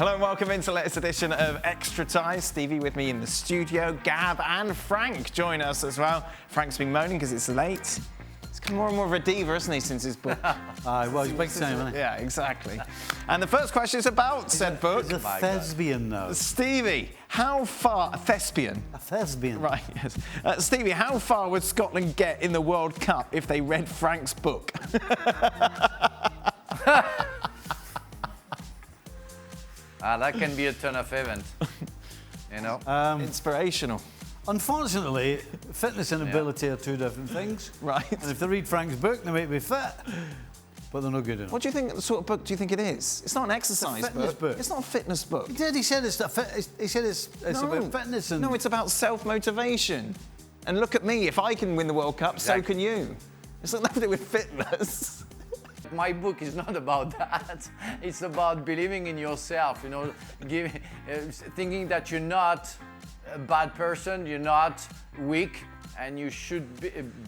Hello and welcome into the latest edition of Extra Time. Stevie with me in the studio. Gab and Frank join us as well. Frank's been moaning because it's late. He's become more and more of a diva, isn't he, since his book? Well, he's big time, isn't he? Yeah, exactly. And the first question is about said book. He's a thespian now. Stevie, how far... A thespian? A thespian. Right, yes. Stevie, how far would Scotland get in the World Cup if they read Frank's book? That can be a ton of event, you know. Inspirational. Unfortunately, fitness and ability are two different things. Right. And if they read Frank's book, they might be fit, but they're not good enough. What do you think, the sort of book do you think it is? It's not an exercise fitness book. It's not a fitness book. He did. He said it's about fitness and... No, it's about self-motivation. And look at me, if I can win the World Cup, so can you. It's not nothing to do with fitness. My book is not about that. It's about believing in yourself, you know, thinking that you're not a bad person, you're not weak, and you should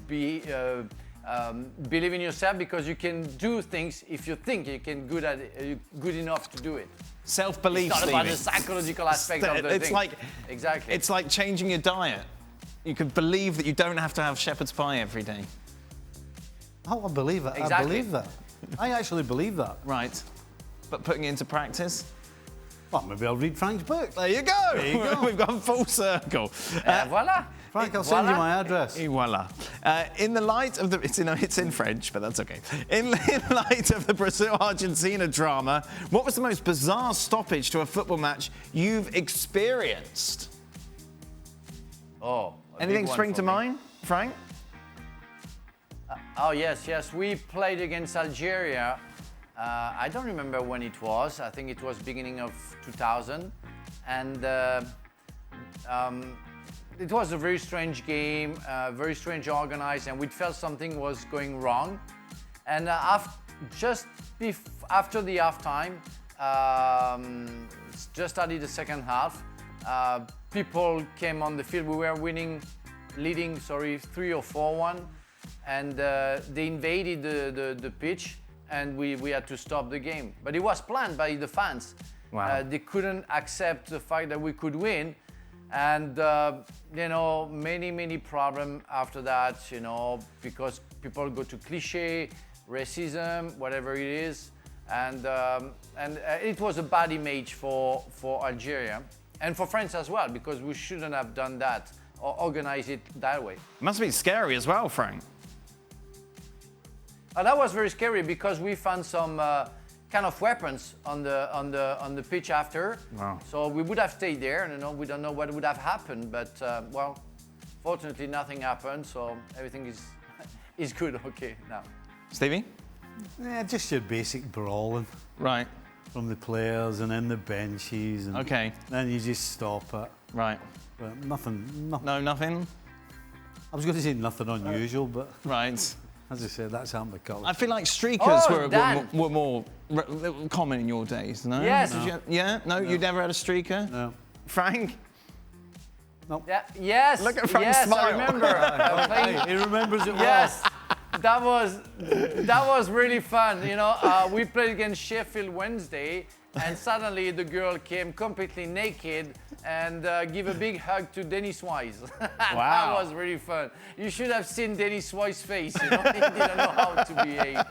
believe in yourself because you can do things if you think you can good enough to do it. Self-belief, It's not about the psychological aspect of the thing. Exactly. It's like changing your diet. You can believe that you don't have to have shepherd's pie every day. Oh, I believe it. Exactly. I believe that. I actually believe that. Right. But putting it into practice? Well, maybe I'll read Frank's book. There you go. There you go. We've gone full circle. Voila. Frank, I'll send you my address. Et voila. In the light of the... It's in French, but that's okay. In light of the Brazil-Argentina drama, what was the most bizarre stoppage to a football match you've experienced? Oh. Anything spring to mind, Frank? Oh, yes. We played against Algeria. I don't remember when it was. I think it was beginning of 2000. And it was a very strange game, very strange organized, and we felt something was going wrong. And just after the halftime, just started the second half, people came on the field. We were leading 3 or 4-1. And they invaded the pitch, and we had to stop the game. But it was planned by the fans. Wow. They couldn't accept the fact that we could win, and you know, many problems after that. You know, because people go to cliché, racism, whatever it is, and it was a bad image for Algeria and for France as well, because we shouldn't have done that or organized it that way. It must have been scary as well, Frank. That was very scary because we found some kind of weapons on the pitch after. Wow. So we would have stayed there, and you know, we don't know what would have happened, but well, fortunately nothing happened, so everything is good, okay now. Stevie? Yeah, just your basic brawling. Right. From the players and in the benches. And Okay. then you just stop it. Right. But nothing. No, nothing? I was going to say nothing unusual, but Right. as I said, that's happened with college. I feel like streakers Dan. were more common in your days, no? Yes. No. You never had a streaker? No. Frank? Yeah, yes. Look at Frank's yes, smile. I remember. He remembers it well. Yes, that was really fun. You know, we played against Sheffield Wednesday, and suddenly the girl came completely naked and give a big hug to Dennis Wise. That was really fun. You should have seen Dennis Wise's face. You know, he didn't know how to behave.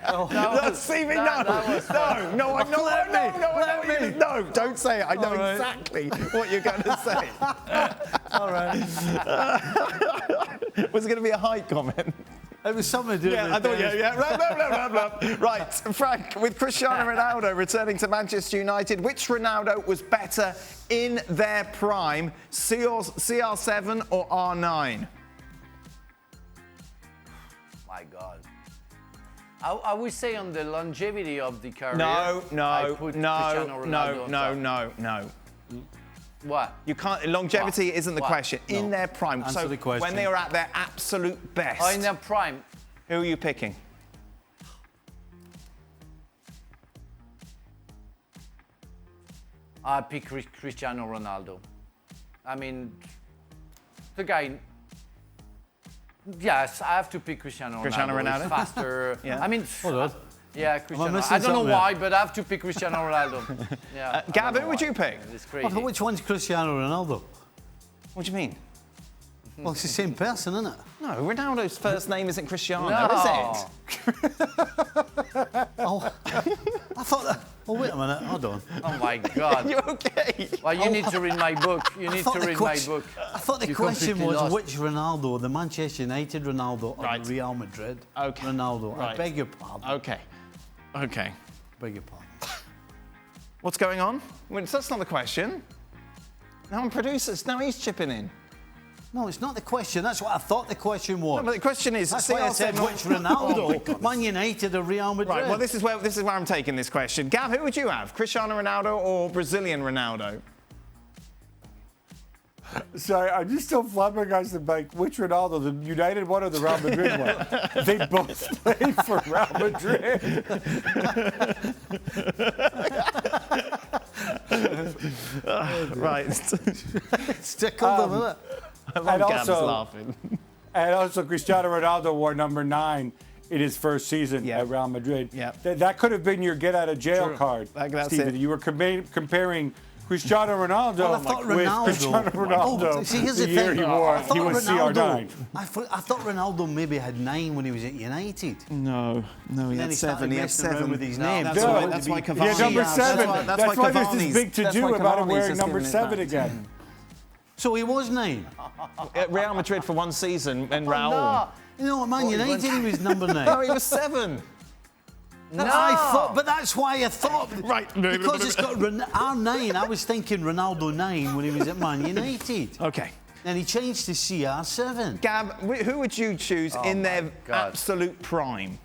Stevie, no, fun. no, no, don't say it. I know exactly what you're going to say. All right. Was it going to be a height comment? It was something to do with I thought, blah, blah, blah. Right, Frank, with Cristiano Ronaldo returning to Manchester United, which Ronaldo was better in their prime, CR7 or R9? My God. I would say on the longevity of the career. No. What? You can't. Longevity isn't the question. No. In their prime. Answer so the question. when they were at their absolute best. Oh, in their prime. Who are you picking? I pick Cristiano Ronaldo. I mean, the guy. Yes, I have to pick Cristiano Ronaldo. Cristiano Ronaldo? He's faster. Yeah. I mean, Hold on. Yeah, Cristiano. missing I don't know something why, but I have to pick Cristiano Ronaldo. Yeah. Gab, who would you pick? It's But crazy. which one's Cristiano Ronaldo? What do you mean? Well, it's the same person, isn't it? No, Ronaldo's first name isn't Cristiano, No. is it? Oh, I thought that. Oh, wait a minute. Hold on. Oh my God. You okay? Well, you need to read my book. You need to read my book. I thought the You question completely was lost. which Ronaldo, the Manchester United Ronaldo or Right. the Real Madrid Okay. Ronaldo? I Right. beg your pardon. Okay. Okay. Beg your pardon. What's going on? Well, that's not the question. Now I'm producers. Now he's chipping in. No, it's not the question. That's what I thought the question was. No, but the question is, That's why I said CR7 which Ronaldo, Man United or Real Madrid. Right, well, this is where I'm taking this question. Gav, who would you have? Cristiano Ronaldo or Brazilian Ronaldo? Sorry, I'm just still flabbergasted by which Ronaldo, the United one or the Real Madrid one? They both played for Real Madrid. Right. Stick on them, innit? I love Gav's also- laughing. And also, Cristiano Ronaldo wore number 9 in his first season Yeah. at Real Madrid. Yeah. That could have been your get out of jail True. card, That's Stephen. it. You were comparing Cristiano Ronaldo Well, I thought with Ronaldo. Cristiano Ronaldo Oh, see, here's the the year thing. he wore. I thought He was Ronaldo- CR9. I thought Ronaldo maybe had 9 when he was at United. No, he Then had he 7. started He had messing around 7 with his No, name. That's No. why. That's why Yeah, Cavani. number 7. That's why why there's this Cavani's- big that's to-do why about him Cavani's wearing just number given it 7 back. again. So he was 9. At Real Madrid for one season, and Raul. No. You know what, Man United, he was number 9. No, he was 7. No. I thought, but that's why I thought. Right. Because it's got R9. I was thinking Ronaldo 9 when he was at Man United. Okay. Then he changed to CR7. Gab, who would you choose in their God. absolute prime?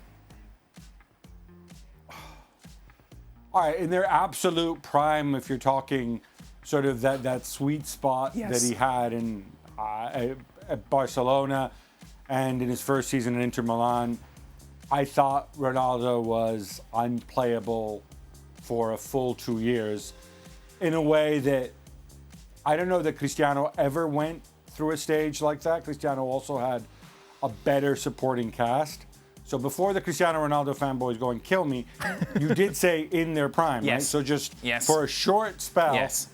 All right, in their absolute prime, if you're talking sort of that sweet spot Yes. that he had at Barcelona and in his first season in Inter Milan, I thought Ronaldo was unplayable for a full 2 years in a way that I don't know that Cristiano ever went through a stage like that. Cristiano also had a better supporting cast. So before the Cristiano Ronaldo fanboys go and kill me, you did say in their prime, right? Yes. So just Yes. for a short spell, Yes.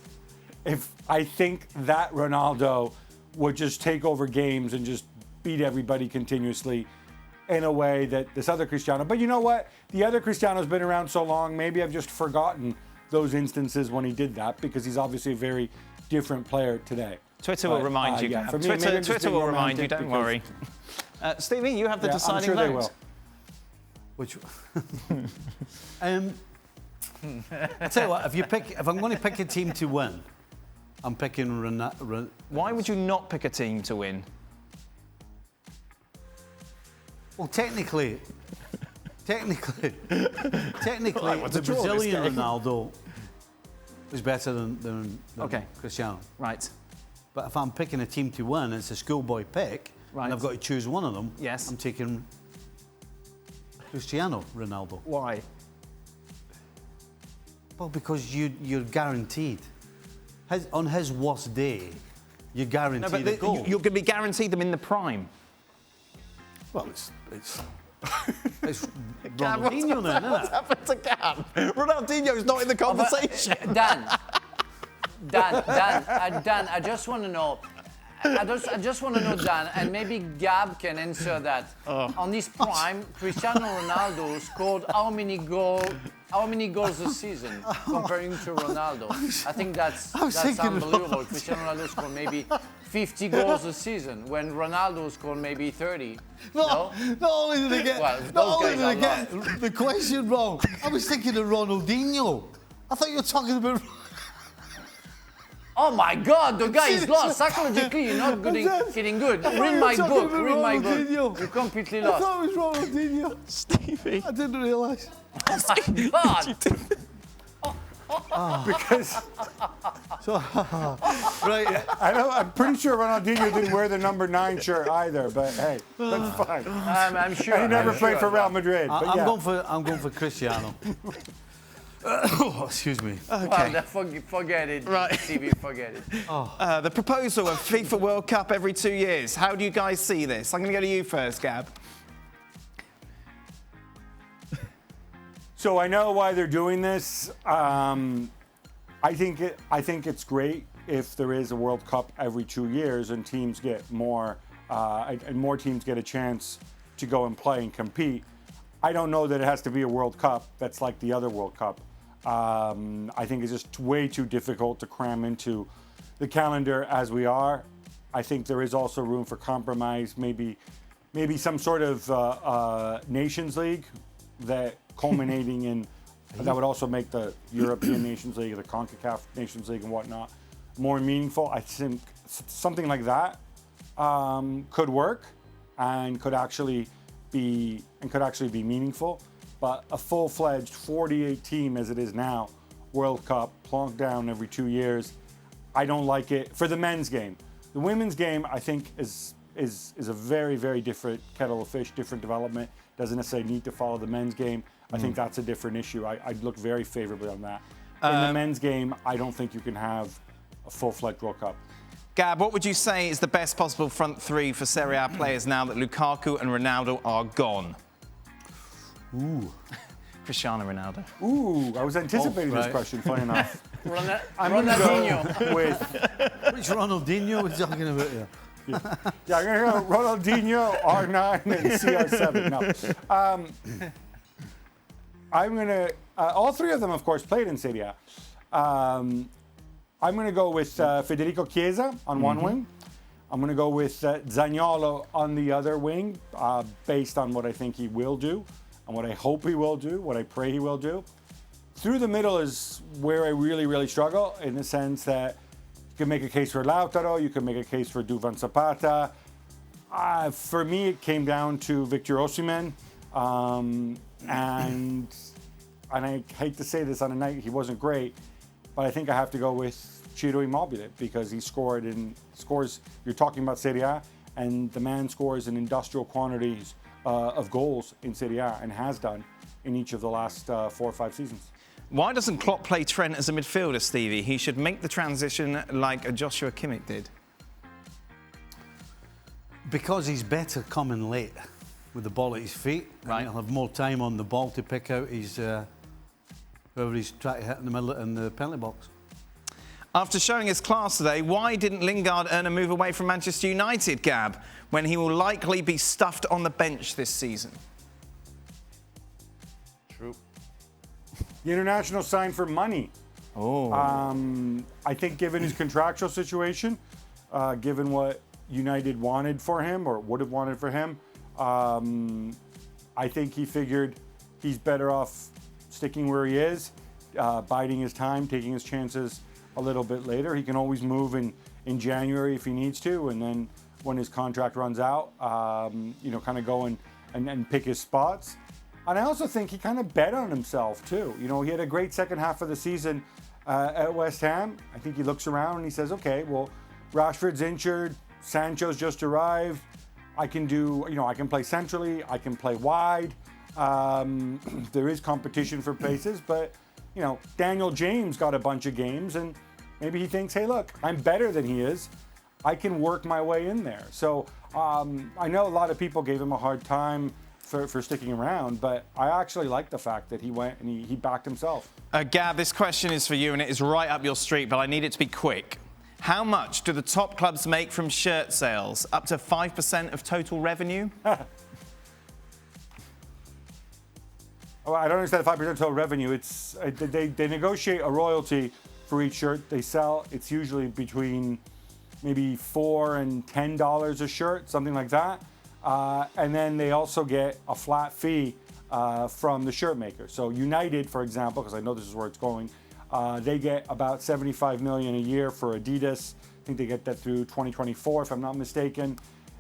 if I think that Ronaldo would just take over games and just beat everybody continuously in a way that this other Cristiano. But you know what? The other Cristiano's been around so long, maybe I've just forgotten those instances when he did that because he's obviously a very different player today. Twitter will But, remind you, yeah, Gab. for me, maybe I'm just Twitter being will remind you, romantic don't because- worry. Stevie, you have the Yeah, deciding I'm sure they vote. will. Which? I tell you what, if I'm going to pick a team to win, I'm picking Ronaldo. Why would you not pick a team to win? Well, technically, what's the a draw this Brazilian game? Ronaldo is better than Okay. Cristiano. Right. But if I'm picking a team to win, it's a schoolboy pick, Right. and I've got to choose one of them. Yes. I'm taking Cristiano Ronaldo. Why? Well, because you're guaranteed. On his worst day, you're No, guaranteed but a goal. you're going to be guaranteed them in the prime. Well, it's Gab, what's Ronaldinho then, isn't what's it? happened to Gab? Ronaldinho's not in the conversation. Dan, I just want to know. I just want to know, Dan, and maybe Gab can answer that. On his prime, Cristiano Ronaldo scored how many goals a season comparing to Ronaldo? I think that's thinking unbelievable. Cristiano Ronaldo scored maybe 50 goals a season when Ronaldo scored maybe 30. Not only did I get, Well, not those only guys did I are get the question wrong, I was thinking of Ronaldinho. I thought you were talking about. Oh my God, the guy is lost. Psychologically, you're not getting good. Read my book. Read my book. You're completely I lost. thought it was Ronaldinho. Stevie. I didn't realise. God. Because Right. I'm pretty sure Ronaldinho didn't wear the number 9 shirt either, but hey, that's fine. I'm sure. And he never I'm played sure. for Real Madrid. But I'm yeah. going for Cristiano. Oh, excuse me. Well, forget it. Right. TV, forget it. The proposal of FIFA World Cup every 2 years. How do you guys see this? I'm going to go to you first, Gab. So I know why they're doing this. I think it's great if there is a World Cup every 2 years and teams get more and more teams get a chance to go and play and compete. I don't know that it has to be a World Cup that's like the other World Cup. I think it's just way too difficult to cram into the calendar as we are. I think there is also room for compromise, maybe some sort of Nations League that culminating in that would also make the European Nations League, the CONCACAF Nations League and whatnot more meaningful. I think something like that could work and could actually be meaningful. But a full-fledged 48 team as it is now, World Cup, plonked down every 2 years, I don't like it for the men's game. The women's game, I think, is a very, very different kettle of fish, different development. Doesn't necessarily need to follow the men's game. I think that's a different issue. I'd look very favorably on that. In the men's game, I don't think you can have a full-fledged World Cup. Gab, what would you say is the best possible front three for Serie A players now that Lukaku and Ronaldo are gone? Ooh. Cristiano Ronaldo. Ooh, I was anticipating this question, funny enough. I'm going Ronaldinho. to go with... Which Ronaldinho is talking about here? Yeah, I'm going to go Ronaldinho, R9, and CR7. No. I'm going to... all three of them, of course, played in Serie A. I'm going to go with Federico Chiesa on one wing. I'm going to go with Zaniolo on the other wing, based on what I think he will do, and what I hope he will do, what I pray he will do. Through the middle is where I really, really struggle, in the sense that you can make a case for Lautaro, you can make a case for Duvan Zapata. For me, it came down to Victor Osimhen, and I hate to say this on a night he wasn't great, but I think I have to go with Ciro Immobile because he scores. You're talking about Serie A, and the man scores in industrial quantities of goals in Serie A and has done in each of the last 4 or 5 seasons. Why doesn't Klopp play Trent as a midfielder, Stevie? He should make the transition like Joshua Kimmich did. Because he's better coming late with the ball at his feet. Right. And he'll have more time on the ball to pick out his whoever he's trying to hit in the middle in the penalty box. After showing his class today, why didn't Lingard earn a move away from Manchester United, Gab, when he will likely be stuffed on the bench this season? True. The international signed for money. Oh. I think given his contractual situation, given what United wanted for him or would have wanted for him, I think he figured he's better off sticking where he is, biding his time, taking his chances a little bit later. He can always move in January if he needs to, and then when his contract runs out, kind of go and pick his spots. And I also think he kind of bet on himself too. He had a great second half of the season at West Ham. I think he looks around and he says, okay, well, Rashford's injured, Sancho's just arrived. I can play centrally, I can play wide. There is competition for places, but Daniel James got a bunch of games, and maybe he thinks, hey, look, I'm better than he is. I can work my way in there. So I know a lot of people gave him a hard time for sticking around, but I actually like the fact that he went and he backed himself. Gab, this question is for you, and it is right up your street, but I need it to be quick. How much do the top clubs make from shirt sales? Up to 5% of total revenue? Well, I don't understand 5% total revenue. It's they negotiate a royalty for each shirt they sell. It's usually between maybe $4 and $10 a shirt, something like that. And then they also get a flat fee from the shirt maker. So United, for example, because I know this is where it's going, they get about $75 million a year for Adidas. I think they get that through 2024, if I'm not mistaken.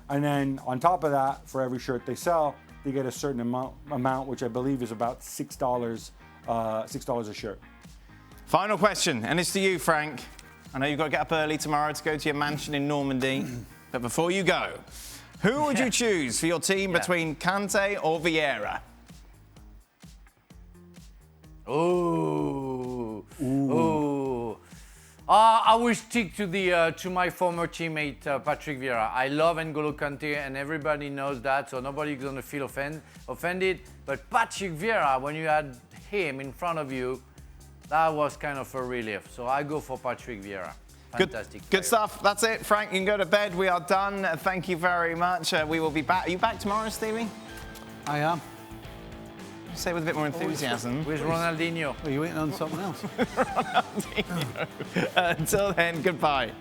And then on top of that, for every shirt they sell, they get a certain amount, which I believe is about $6 a shirt. Final question, and it's to you, Frank. I know you've got to get up early tomorrow to go to your mansion in Normandy, but before you go, who would you choose for your team between Kante or Viera? I will stick to my former teammate Patrick Viera. I love N'Golo Kante, and everybody knows that, so nobody's gonna feel offended. But Patrick Viera, when you had him in front of you, that was kind of a relief. So I go for Patrick Viera. Fantastic. Good stuff. That's it. Frank, you can go to bed. We are done. Thank you very much. We will be back. Are you back tomorrow, Stevie? I am. Say it with a bit more enthusiasm. With Ronaldinho. Are you waiting on something else? Ronaldinho. Until then, goodbye.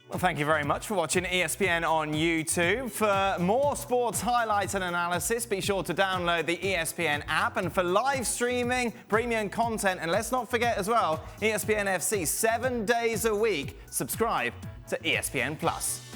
Well, thank you very much for watching ESPN on YouTube. For more sports highlights and analysis, be sure to download the ESPN app. And for live streaming, premium content, and let's not forget as well, ESPN FC 7 days a week, subscribe to ESPN Plus.